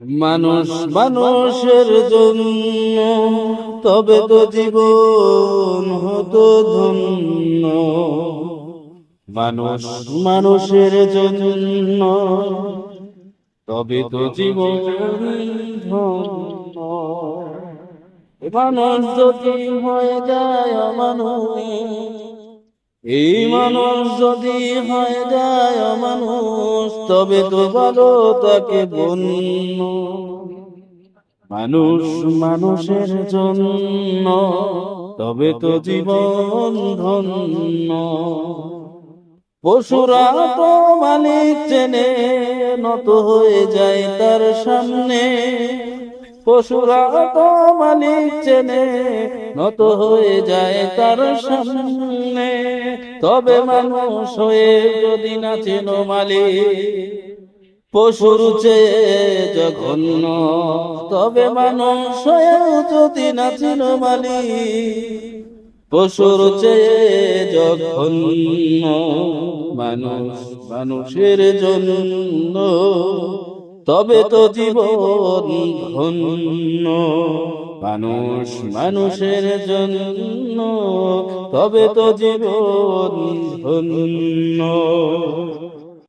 মানুষ মানুষের জন্য, তবে তো জীবন হতো ধন্য। মানুষ মানুষের জন্য, তবে তো জীবন ধন্য। মানুষ যদি হয়ে যায় অমানুষ, এই মানুষ যদি হয়ে যায় অমানুষ, তবে তো ভালো তাকে বন্য। মানুষ মানুষের জন্য, তবে তো জীবন ধন্য। পশুরা তো মালিক চেনে, নত হয়ে যায় তার সামনে। পশুরা তো মালিক চেনে, নত হয়ে যায় তার সামনে। তবে মানুষ হয়ে যদি না চেনো মালিক, পশুর চেয়ে জঘন্য। তবে মানুষ হয়েও যদি না চেনো মালিক, পশুর চেয়ে জঘন্য। মানুষ মানুষের জন্য, তবে তো জীবন ধন্য। মানুষ মানুষের জন্য, তবে তো জীবন ধন্য।